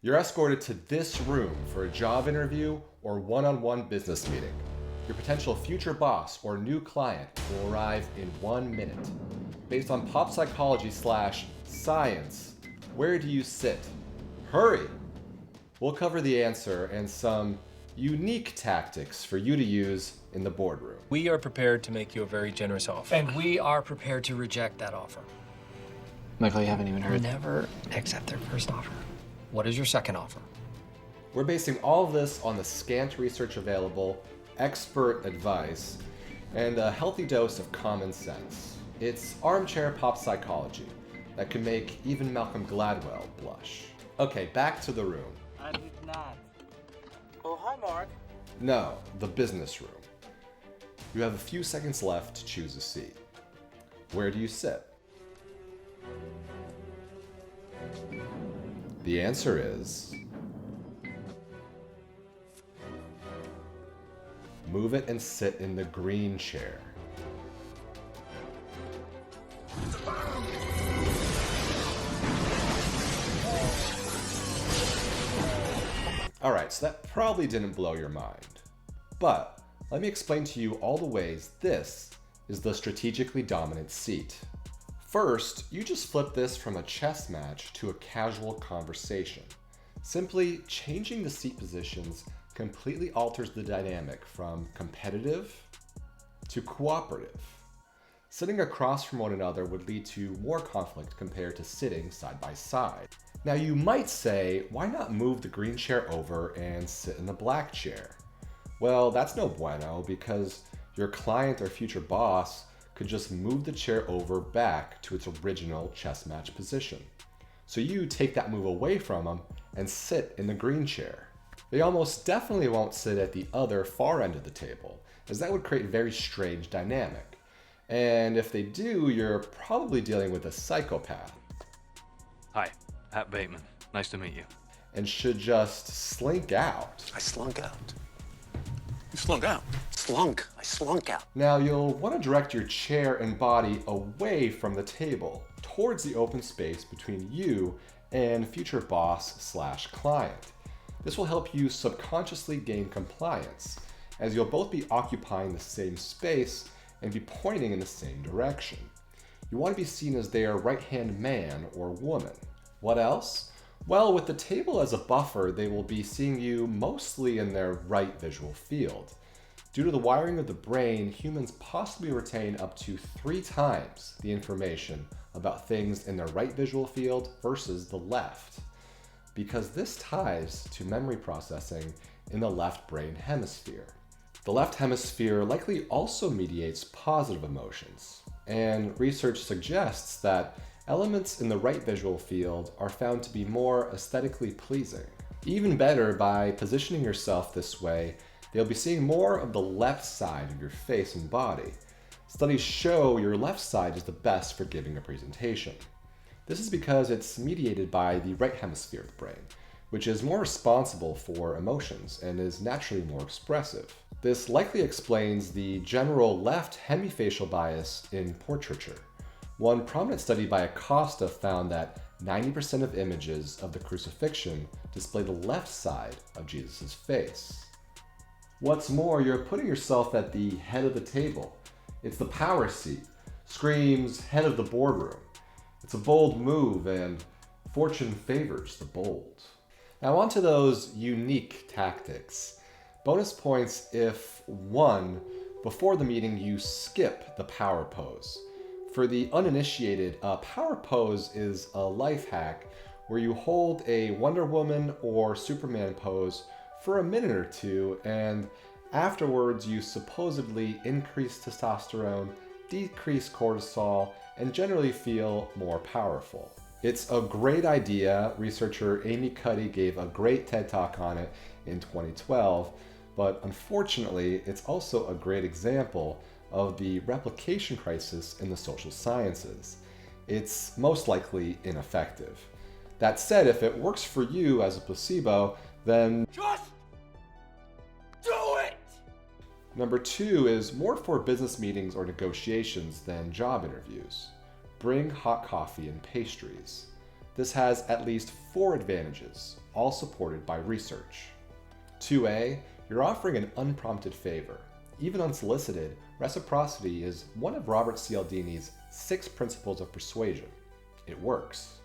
You're escorted to this room for a job interview or one-on-one business meeting. Your potential future boss or new client will arrive in 1 minute. Based on pop psychology / science, where do you sit? Hurry! We'll cover the answer and some unique tactics for you to use in the boardroom. We are prepared to make you a very generous offer. And we are prepared to reject that offer. Michael, you haven't even heard. Never accept their first offer. What is your second offer? We're basing all of this on the scant research available, expert advice, and a healthy dose of common sense. It's armchair pop psychology that can make even Malcolm Gladwell blush. Okay, back to the room. I did not. Oh, hi, Mark. No, the business room. You have a few seconds left to choose a seat. Where do you sit? The answer is... move it and sit in the green chair. Alright, so that probably didn't blow your mind. But let me explain to you all the ways this is the strategically dominant seat. First, you just flip this from a chess match to a casual conversation. Simply changing the seat positions completely alters the dynamic from competitive to cooperative. Sitting across from one another would lead to more conflict compared to sitting side by side. Now you might say, why not move the green chair over and sit in the black chair? Well, that's no bueno, because your client or future boss could just move the chair over back to its original chess match position. So you take that move away from them and sit in the green chair. They almost definitely won't sit at the other far end of the table, as that would create a very strange dynamic. And if they do, you're probably dealing with a psychopath. Hi, Pat Bateman. Nice to meet you. And should just slink out. I slunk out. You slunk out. Slunk. I slunk out. Now you'll want to direct your chair and body away from the table, towards the open space between you and future boss / client. This will help you subconsciously gain compliance, as you'll both be occupying the same space and be pointing in the same direction. You want to be seen as their right-hand man or woman. What else? Well, with the table as a buffer, they will be seeing you mostly in their right visual field. Due to the wiring of the brain, humans possibly retain up to 3 times the information about things in their right visual field versus the left, because this ties to memory processing in the left brain hemisphere. The left hemisphere likely also mediates positive emotions, and research suggests that elements in the right visual field are found to be more aesthetically pleasing. Even better, by positioning yourself this way, they'll be seeing more of the left side of your face and body. Studies show your left side is the best for giving a presentation. This is because it's mediated by the right hemisphere of the brain, which is more responsible for emotions and is naturally more expressive. This likely explains the general left hemifacial bias in portraiture. One prominent study by Acosta found that 90% of images of the crucifixion display the left side of Jesus' face. What's more, you're putting yourself at the head of the table. It's the power seat, screams head of the boardroom. It's a bold move, and fortune favors the bold. Now onto those unique tactics. Bonus points if 1, before the meeting you skip the power pose. For the uninitiated, a power pose is a life hack where you hold a Wonder Woman or Superman pose for a minute or 2, and afterwards you supposedly increase testosterone, decrease cortisol, and generally feel more powerful. It's a great idea. Researcher Amy Cuddy gave a great TED Talk on it in 2012, but unfortunately it's also a great example of the replication crisis in the social sciences. It's most likely ineffective. That said, if it works for you as a placebo, then Just do it! Number 2 is more for business meetings or negotiations than job interviews. Bring hot coffee and pastries. This has at least 4 advantages, all supported by research. 2A, you're offering an unprompted favor. Even unsolicited, reciprocity is one of Robert Cialdini's 6 principles of persuasion. It works.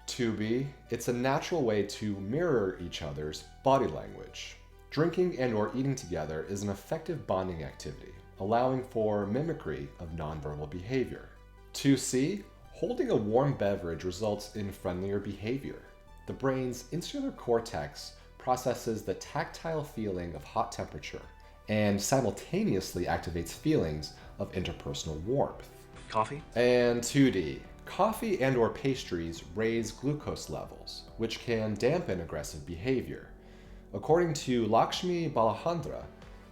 2B, it's a natural way to mirror each other's body language. Drinking and or eating together is an effective bonding activity, allowing for mimicry of nonverbal behavior. 2C, holding a warm beverage results in friendlier behavior. The brain's insular cortex processes the tactile feeling of hot temperature and simultaneously activates feelings of interpersonal warmth. Coffee? And 2D, coffee and or pastries raise glucose levels, which can dampen aggressive behavior. According to Lakshmi Balahandra,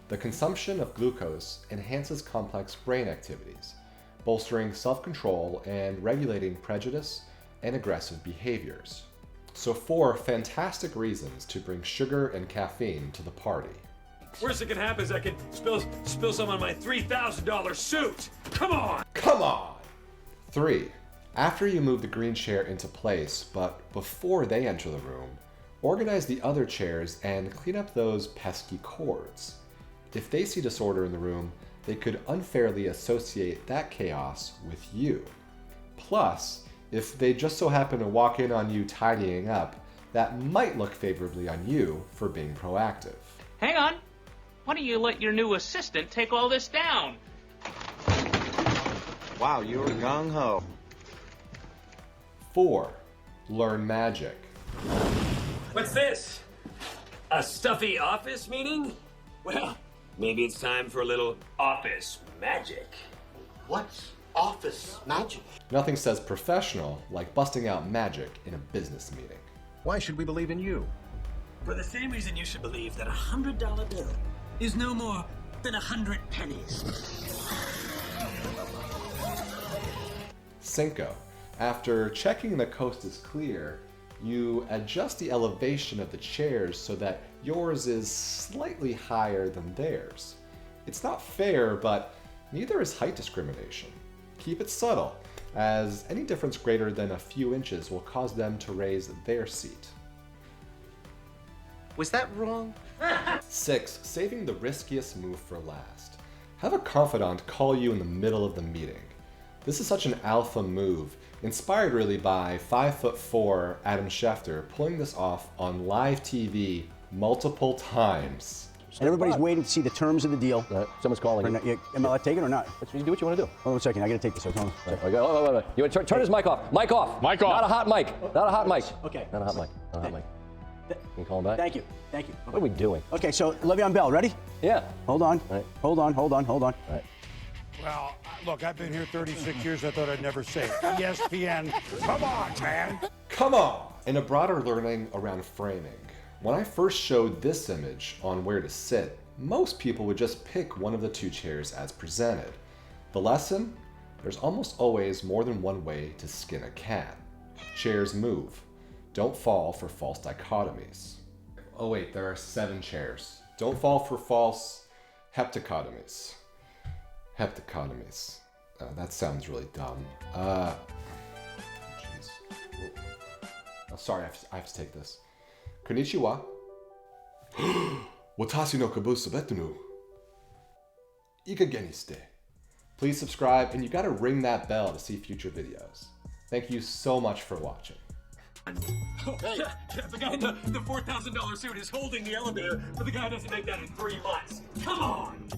the consumption of glucose enhances complex brain activities, bolstering self-control and regulating prejudice and aggressive behaviors. So 4 fantastic reasons to bring sugar and caffeine to the party. Worst that can happen is I can spill some on my $3,000 suit. Come on! Come on! 3. After you move the green chair into place, but before they enter the room, organize the other chairs and clean up those pesky cords. If they see disorder in the room, they could unfairly associate that chaos with you. Plus, if they just so happen to walk in on you tidying up, that might look favorably on you for being proactive. Hang on. Why don't you let your new assistant take all this down? Wow, you were gung-ho. 4. Learn magic. What's this? A stuffy office meeting? Well, maybe it's time for a little office magic. What's office magic? Nothing says professional like busting out magic in a business meeting. Why should we believe in you? For the same reason you should believe that a $100 bill is no more than 100 pennies. 5. After checking the coast is clear, you adjust the elevation of the chairs so that yours is slightly higher than theirs. It's not fair, but neither is height discrimination. Keep it subtle, as any difference greater than a few inches will cause them to raise their seat. Was that wrong? 6. Saving the riskiest move for last. Have a confidant call you in the middle of the meeting. This is such an alpha move, inspired really by 5'4" Adam Schefter pulling this off on live TV multiple times. And everybody's waiting to see the terms of the deal. Someone's calling you. Am I allowed to take it or not? You do what you want to do. Hold on a second, I gotta take this. Hold on. Wait. You want to turn his mic off. Mic off. Mic off. Not a hot mic. Not a hot mic. Okay. Not a hot mic. Not a hot mic. Can you call him back? Thank you. What are we doing? Okay, so Le'Veon Bell, ready? Yeah. Hold on. Right. Hold on. All right. Well, look, I've been here 36 years. I thought I'd never say it. ESPN, come on, man. Come on! And a broader learning around framing. When I first showed this image on where to sit, most people would just pick one of the 2 chairs as presented. The lesson? There's almost always more than one way to skin a cat. Chairs move. Don't fall for false dichotomies. Oh wait, there are 7 chairs. Don't fall for false heptacotomies. Heptacotomies. That sounds really dumb. Jeez. Oh, sorry, I have to take this. Konnichiwa. Watashi no kabusu betunu. Ikageni shite. Please subscribe, and you gotta ring that bell to see future videos. Thank you so much for watching. Hey. The guy in the $4,000 suit is holding the elevator, but the guy doesn't make that in 3 months. Come on!